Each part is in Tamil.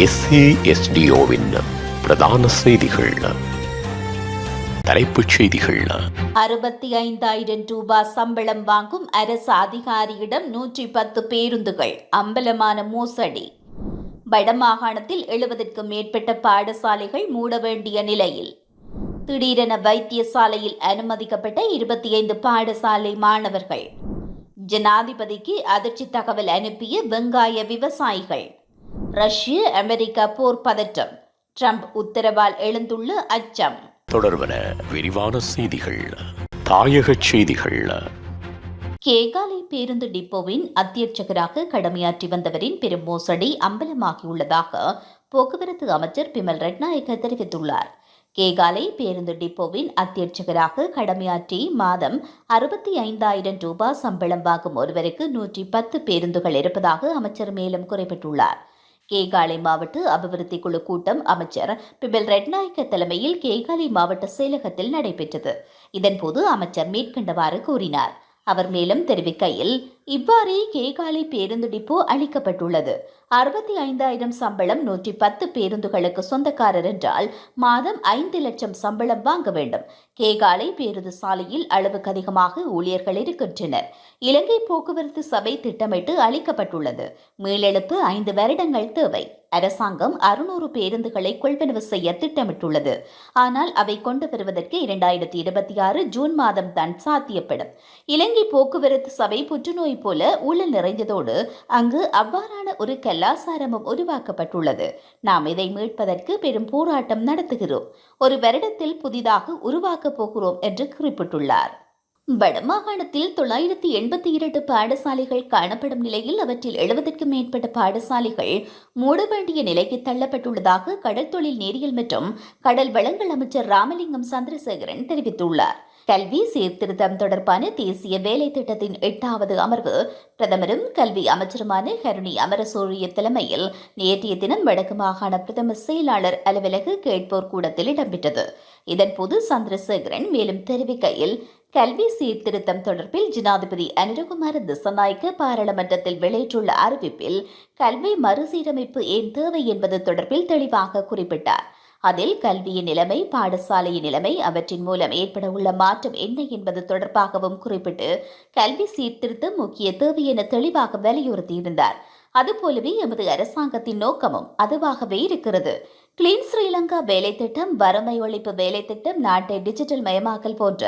SASDOவின் பிரதான செய்திகள். தலைப்புச் செய்திகள். 65,000 ரூபாய் சம்பளம் வாங்கும் அரசு அதிகாரியிடம் 110 பேருந்துகள், அம்பலமான மோசடி. வடமாகாணத்தில் 70க்கும் மேற்பட்ட பாடசாலைகள் மூட வேண்டிய நிலையில். திடீரென வைத்தியசாலையில் அனுமதிக்கப்பட்ட 25 பாடசாலை மாணவர்கள். ஜனாதிபதிக்கு அதிர்ச்சி தகவல் அனுப்பிய வெங்காய விவசாயிகள். ரஷ்ய அமெரிக்கா போர் பதற்றம், ட்ரம்ப் உத்தரவால் எழுந்துள்ள அச்சம். தொடர்பன விரிவான செய்திகள். தாயக செய்திகள். கேகாலை பேருந்து டிப்போவின் அத்தியட்சகராக கடமையாற்றி வந்தவரின் பெரும் மோசடி அம்பலமாகியுள்ளதாக போக்குவரத்து அமைச்சர் பிமல் ரட்நாயக்க தெரிவித்துள்ளார். கேகாலை பேருந்து டிப்போவின் அத்தியட்சகராக கடமையாற்றி மாதம் 65,000 ரூபாய் சம்பளம் வாங்கும் ஒருவருக்கு 110 பேருந்துகள் இருப்பதாக அமைச்சர் மேலும் குறிப்பிட்டுள்ளார். கேகாலை மாவட்ட அபிவிருத்தி குழு கூட்டம் அமைச்சர் பிமல் ரட்நாயக்க தலைமையில் கேகாலை மாவட்ட செயலகத்தில் நடைபெற்றது. இதன்போது அமைச்சர் மேற்கண்டவாறு கூறினார். அவர் மேலும் தெரிவிக்கையில், இவ்வாறே கேகாலை பேருந்து டிப்போ அளிக்கப்பட்டுள்ளது. 65,000 சம்பளம் 110 பேருந்துகளுக்கு சொந்தக்காரர் என்றால் மாதம் 5 லட்சம் சம்பளம் வாங்க வேண்டும். கேகாலை பேருந்து சாலையில் அளவுக்கு அதிகமாக ஊழியர்கள் இருக்கின்றனர். இலங்கை போக்குவரத்து சபை திட்டமிட்டு அளிக்கப்பட்டுள்ளது. மீளெழுப்பு 5 வருடங்கள் தேவை. அரசாங்கம் 600 பேருந்துகளை கொள்வனவு செய்ய திட்டமிட்டுள்ளது. ஆனால் அவை கொண்டு வருவதற்கு 2026 ஜூன் மாதம் தான் சாத்தியப்படும். இலங்கை போக்குவரத்து சபை புற்றுநோய் போல ஊழல் நிறைந்ததோடு அங்கு அவ்வாறான ஒரு கலாசாரமும் உருவாக்கப்பட்டுள்ளது. நாம் இதை மீட்பதற்கு பெரும் போராட்டம் நடத்துகிறோம். ஒரு வருடத்தில் புதிதாக உருவாக்கப் போகிறோம் என்று குறிப்பிட்டுள்ளார். வடமாகாணத்தில் 982 பாடசாலைகள் காணப்படும் நிலையில் அவற்றில் 70க்கும் மேற்பட்ட பாடசாலைகள் மூட வேண்டிய நிலைக்கு தள்ளப்பட்டுள்ளதாக கடல் தொழில் நேரியல் மற்றும் கடல் வளங்கள் அமைச்சர் ராமலிங்கம் சந்திரசேகரன் தெரிவித்துள்ளார். கல்வி சீர்திருத்தம் தொடர்பான தேசிய வேலை திட்டத்தின் 8வது அமர்வு பிரதமரும் கல்வி அமைச்சருமான ஹருணி அமரசூரிய தலைமையில் நேற்றைய தினம் வடக்கு மாகாண பிரதம செயலாளர் அலுவலக கேட்போர் கூடத்தில் இடம்பெற்றது. இதன்போது சந்திரசேகரன் மேலும் தெரிவிக்கையில், கல்வி சீர்திருத்தம் தொடர்பில் ஜனாதிபதி அனுரகுமார திசாநாயக்க பாராளுமன்றத்தில் வெளியிட்டுள்ள அறிவிப்பில் கல்வி மறுசீரமைப்பு ஏன் தேவை என்பது தொடர்பில் தெளிவாக குறிப்பிட்டார். அதில் கல்வியின் நிலைமை, பாடசாலையின் நிலைமை, அவற்றின் மூலம் ஏற்பட உள்ள மாற்றம் என்ன என்பது தொடர்பாகவும் குறிப்பிட்டு கல்வி சீர்திருத்தம் முக்கிய தேவை என தெளிவாக வலியுறுத்தியிருந்தார். அதுபோலவே எமது அரசாங்கத்தின் நோக்கமும் அதுவாகவே இருக்கிறது. கிளீன் ஸ்ரீலங்கா வேலை திட்டம், வறுமை ஒழிப்பு வேலை திட்டம், நாட்டை டிஜிட்டல் மயமாக்கல் போன்ற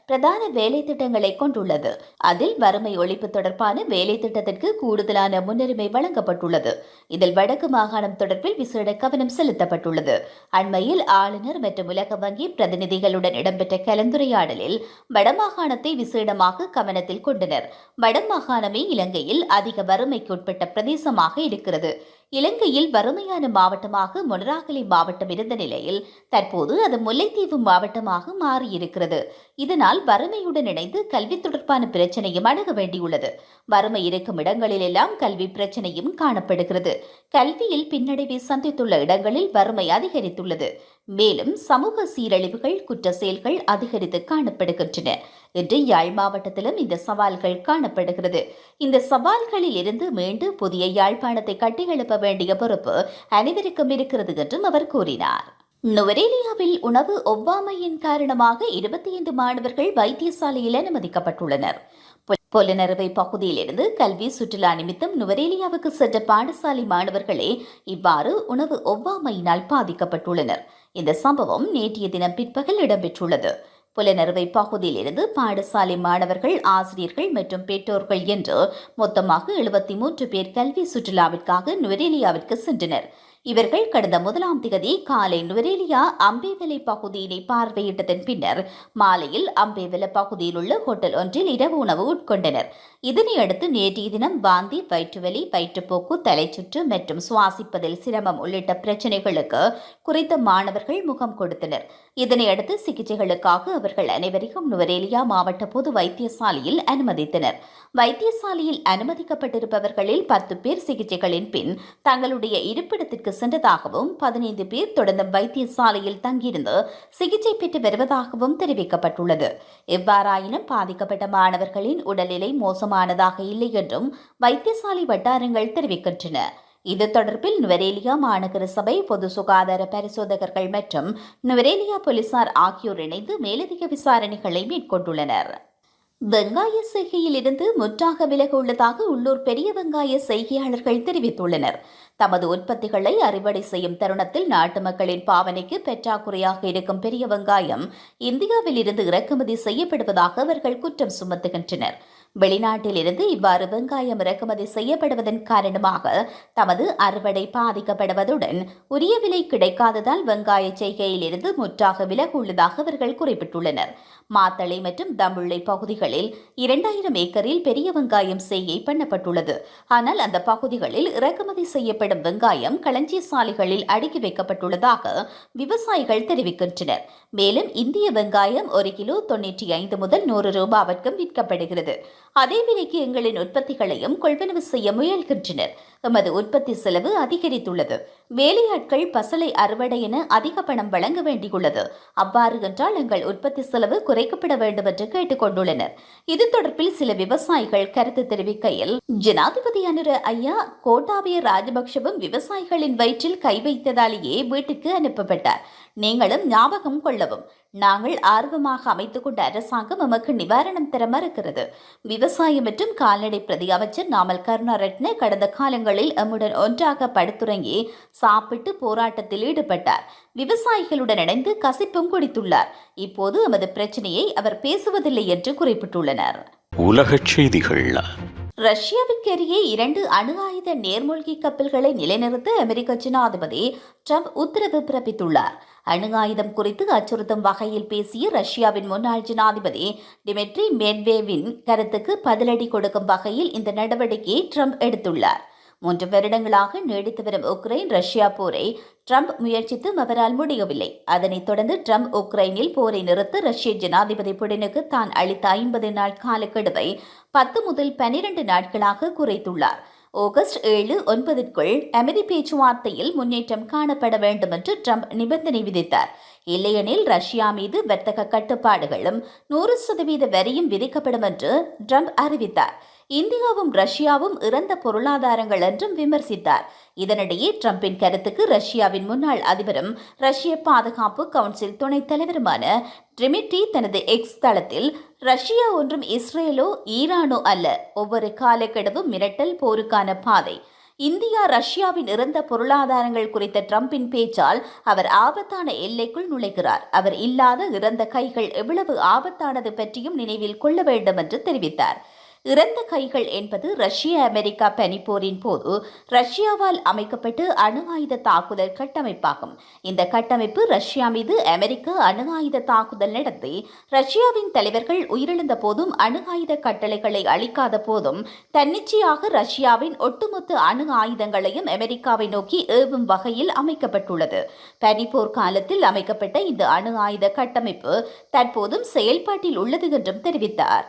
பிரதான வேலை திட்டங்களை கொண்டுள்ளது. அதில் வறுமை ஒழிப்பு தொடர்பான வேலை திட்டத்திற்கு கூடுதலான முன்னுரிமை வழங்கப்பட்டுள்ளது. இதில் வடக்கு மாகாணம் தொடர்பில் விசேட கவனம் செலுத்தப்பட்டுள்ளது. அண்மையில் ஆளுநர் மற்றும் உலக வங்கி பிரதிநிதிகளுடன் இடம்பெற்ற கலந்துரையாடலில் வடமாகாணத்தை விசேடமாக கவனத்தில் கொண்டனர். வடமாகாணமே இலங்கையில் அதிக வறுமைக்குட்பட்ட பிரதேசமாக இருக்கிறது. இலங்கையில் வறுமையான மாவட்டமாக மொனராகலை மாவட்டம் இருந்த நிலையில் தற்போது அது முல்லைத்தீவு மாவட்டமாக மாறியிருக்கிறது. இதனால் வறுமையுடன் இணைந்து கல்வி தொடர்பான பிரச்சனையும் அணுக வேண்டியுள்ளது. வறுமை இருக்கும் இடங்களிலெல்லாம் கல்வி பிரச்சனையும் காணப்படுகிறது. கல்வியில் பின்னடைவை சந்தித்துள்ள இடங்களில் வறுமை அதிகரித்துள்ளது. மேலும் சமூக சீரழிவுகள், குற்ற செயல்கள் அதிகரித்து காணப்படுகின்றன. இன்று யாழ் மாவட்டத்திலும் இந்த சவால்கள் காணப்படுகிறது. இந்த சவால்களில் இருந்து மீண்டு புதிய யாழ்ப்பாணத்தை கட்டியெழுப்ப வேண்டிய பொறுப்பு அனைவருக்கும் இருக்கிறது என்றும் அவர் கூறினார். நுவரேலியாவில் உணவு ஒவ்வாமையின் காரணமாக 25 மாணவர்கள் வைத்தியசாலையில் அனுமதிக்கப்பட்டுள்ளனர். பொலனறுவை பகுதியிலிருந்து கல்வி சுற்றுலா நிமித்தம் நுவரேலியாவுக்கு சென்ற பாடசாலை மாணவர்களே இவ்வாறு உணவு ஒவ்வாமையினால் பாதிக்கப்பட்டுள்ளனர். இந்த சம்பவம் நேற்றைய தினம் பிற்பகல் இடம்பெற்றுள்ளது. புலனறுவை பகுதியிலிருந்து பாடசாலை மாணவர்கள், ஆசிரியர்கள் மற்றும் பெற்றோர்கள் என்று மொத்தமாக 73 பேர் கல்வி சுற்றுலாவிற்காக நுவரேலியாவிற்கு சென்றனர். இவர்கள் கடந்த 1ஆம் தேதி காலை நுவரேலியா அம்பேவலை பகுதியினை பார்வையிட்டதன் பின்னர் மாலையில் அம்பேவல பகுதியில் உள்ள ஹோட்டல் ஒன்றில் இரவு உணவு உட்கொண்டனர். இதனையடுத்து நேற்றைய தினம் வாந்தி, வயிற்றுவலி, வயிற்றுப்போக்கு, தலைச்சுற்று மற்றும் சுவாசிப்பதில் சிரமம் உள்ளிட்ட பிரச்சினைகளுக்கு குறித்த மாணவர்கள் முகம் கொடுத்தனர். இதனையடுத்து சிகிச்சைகளுக்காக அவர்கள் அனைவரையும் நுவரேலியா மாவட்ட பொது வைத்தியசாலையில் அனுமதித்தனர். வைத்தியசாலையில் அனுமதிக்கப்பட்டிருப்பவர்களில் 10 பேர் சிகிச்சைகளின் பின் தங்களுடைய இருப்பிடத்திற்கு சென்றதாகவும் 15 பேர் தொடர்ந்து வைத்தியசாலையில் தங்கியிருந்து சிகிச்சை பெற்று வருவதாகவும் தெரிவிக்கப்பட்டுள்ளது. எவ்வாறாயினும் பாதிக்கப்பட்ட மாணவர்களின் உடல்நிலை மோசமானதாக இல்லை என்றும் வைத்தியசாலை வட்டாரங்கள் தெரிவிக்கின்றன. இது தொடர்பில் நுவரேலியா மாநகர சபை பொது சுகாதார பரிசோதகர்கள் மற்றும் நுவரேலியா போலீசார் ஆகியோர் இணைந்து மேலதிக விசாரணைகளை மேற்கொண்டுள்ளனர். வெங்காய செய்கையிலிருந்து முற்றாக விலக உள்ளதாக உள்ளூர் பெரிய வெங்காய செய்கையாளர்கள் தெரிவித்துள்ளனர். தமது உற்பத்திகளை அறுவடை செய்யும் தருணத்தில் நாட்டு மக்களின் பாவனைக்கு பற்றாக்குறையாக இருக்கும் பெரிய வெங்காயம் இந்தியாவில் இருந்து இறக்குமதி செய்யப்படுவதாக அவர்கள் குற்றம் சுமத்துகின்றனர். வெளிநாட்டிலிருந்து இவ்வாறு வெங்காயம் இறக்குமதி செய்யப்படுவதன் காரணமாக தமது அறுவடை பாதிக்கப்படுவதுடன் உரிய விலை கிடைக்காததால் வெங்காய செய்கையிலிருந்து முற்றாக விலக உள்ளதாக அவர்கள் குறிப்பிட்டுள்ளனர். மாத்தளை மற்றும் தம்புள்ளை பகுதிகளில் 2000 ஏக்கரில் பெரிய வெங்காயம் செய்கை பண்ணப்பட்டுள்ளது. ஆனால் அந்த பகுதிகளில் இறக்குமதி செய்யப்படும் வெங்காயம் களஞ்சிய சாலைகளில் அடுக்கி வைக்கப்பட்டுள்ளதாக விவசாயிகள் தெரிவிக்கின்றனர். மேலும் இந்திய வெங்காயம் 1 கிலோ 95 முதல் 100 ரூபாவிற்கும் விற்கப்படுகிறது. அதே விலைக்கு எங்களின் உற்பத்திகளையும் கொள்வனவு செய்ய முயல்கின்றனர். எமது உற்பத்தி செலவு அதிகரித்துள்ளது. வேலையாட்கள் பசலை அறுவடை என அதிக பணம் வழங்க வேண்டியுள்ளது. அவ்வாறு என்றால் எங்கள் உற்பத்தி செலவு குறைக்கப்பட வேண்டும் என்று கேட்டுக் கொண்டுள்ளனர். இது தொடர்பில் சில விவசாயிகள் கருத்து தெரிவிக்கையில், ஜனாதிபதி அனுர ஐயா கோட்டாபய ராஜபக்ஷவும் விவசாயிகளின் வயிற்றில் கை வைத்ததாலேயே வீட்டுக்கு அனுப்பப்பட்டார். நீங்களும் ஞாபகம் கொள்ளவும். நாங்கள் ஆர்வமாக அமைத்துக் கொண்ட அரசாங்கம் எமக்கு நிவாரணம் தர மறுக்கிறது. விவசாய மற்றும் கால்நடை பிரதி அமைச்சர் நாமல் கருணாரட்ன கடந்த காலங்களில் எம்முடன் ஒன்றாக படுத்துறங்கி சாப்பிட்டு போராட்டத்தில் ஈடுபட்டார். விவசாயிகளுடன் இணைந்து கசிப்பும் குடித்துள்ளார். இப்போது எமது பிரச்சனையை அவர் பேசுவதில்லை என்று குறிப்பிட்டுள்ளனர். உலகச் செய்திகள். ரஷ்யாவிற்கு அருகே 2 அணு ஆயுத நீர்மூழ்கி கப்பல்களை நிலைநிறுத்த அமெரிக்க ஜனாதிபதி ட்ரம்ப் உத்தரவு பிறப்பித்துள்ளார். அணு ஆயுதம் குறித்து அச்சுறுத்தும் வகையில் பேசிய ரஷ்யாவின் முன்னாள் ஜனாதிபதி டிமிட்ரி மெட்வேவின் கருத்துக்கு பதிலடி கொடுக்கும் வகையில் இந்த நடவடிக்கையை ட்ரம்ப் எடுத்துள்ளார். 3 வருடங்களாக நீடித்து வரும் உக்ரைன் ரஷ்யா போரை ட்ரம்ப் முயற்சித்தும் அவரால் முடியவில்லை. அதனைத் தொடர்ந்து ட்ரம்ப் உக்ரைனில் போரை நிறுத்த ரஷ்ய ஜனாதிபதி புடினுக்கு தான் அளித்த 50 நாள் காலக்கெடுவை 10 முதல் 12 நாட்களாக குறைத்துள்ளார். ஆகஸ்ட் 7-9க்குள் அமைதி பேச்சுவார்த்தையில் முன்னேற்றம் காணப்பட வேண்டும் என்று ட்ரம்ப் நிபந்தனை விதித்தார். இல்லையெனில் ரஷ்யா மீது வர்த்தக கட்டுப்பாடுகளும் 100% வரியும் விதிக்கப்படும் என்று ட்ரம்ப் அறிவித்தார். இந்தியாவும் ரஷ்யாவும் இறந்த பொருளாதாரங்கள் என்றும் விமர்சித்தார். இதனிடையே ட்ரம்பின் கருத்துக்கு ரஷ்யாவின் முன்னாள் அதிபரும் ரஷ்ய பாதுகாப்பு கவுன்சில் துணைத் தலைவருமான டிமிட்ரி தனது எக்ஸ் தளத்தில், ரஷ்யா ஒன்றும் இஸ்ரேலோ ஈரானோ அல்ல. ஒவ்வொரு காலக்கெடுவும் மிரட்டல் போருக்கான பாதை. இந்தியா ரஷ்யாவின் இறந்த பொருளாதாரங்கள் குறித்த ட்ரம்பின் பேச்சால் அவர் ஆபத்தான எல்லைக்குள் நுழைகிறார். அவர் இல்லாத இறந்த கைகள் எவ்வளவு ஆபத்தானது பற்றியும் நினைவில் கொள்ள வேண்டும் என்று தெரிவித்தார். இறந்த கைகள் என்பது ரஷ்ய அமெரிக்கா பனிப்போரின் போது ரஷ்யாவால் அமைக்கப்பட்டு அணு ஆயுத தாக்குதல் கட்டமைப்பாகும். இந்த கட்டமைப்பு ரஷ்யா மீது அமெரிக்கா அணு ஆயுத தாக்குதல் நடத்தி ரஷ்யாவின் தலைவர்கள் உயிரிழந்த போதும் அணு ஆயுத கட்டளைகளை அளிக்காத போதும் தன்னிச்சையாக ரஷ்யாவின் ஒட்டுமொத்த அணு ஆயுதங்களையும் அமெரிக்காவை நோக்கி ஏவும் வகையில் அமைக்கப்பட்டுள்ளது. பனிப்போர் காலத்தில் அமைக்கப்பட்ட இந்த அணு ஆயுத கட்டமைப்பு தற்போதும் செயல்பாட்டில் உள்ளது என்றும் தெரிவித்தார்.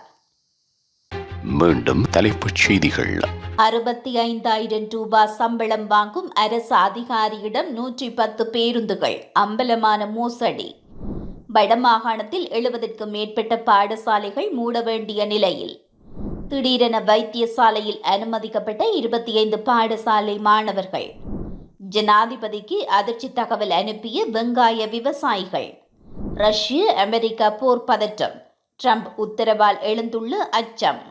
மீண்டும் தலைப்புச் செய்திகள். 65,000 ரூபாய் சம்பளம் வாங்கும் அரசு அதிகாரியிடம் 110 பேருந்துகள், அம்பலமான மோசடி. வடமாகாணத்தில் 70க்கும் மேற்பட்ட பாடசாலைகள் மூட வேண்டிய நிலையில். திடீரென வைத்தியசாலையில் அனுமதிக்கப்பட்ட 25 பாடசாலை மாணவர்கள். ஜனாதிபதிக்கு அதிர்ச்சி தகவல் அனுப்பிய வெங்காய விவசாயிகள். ரஷ்ய அமெரிக்கா போர் பதற்றம். ட்ரம்ப் உத்தரவால் எழுந்துள்ள அச்சம்.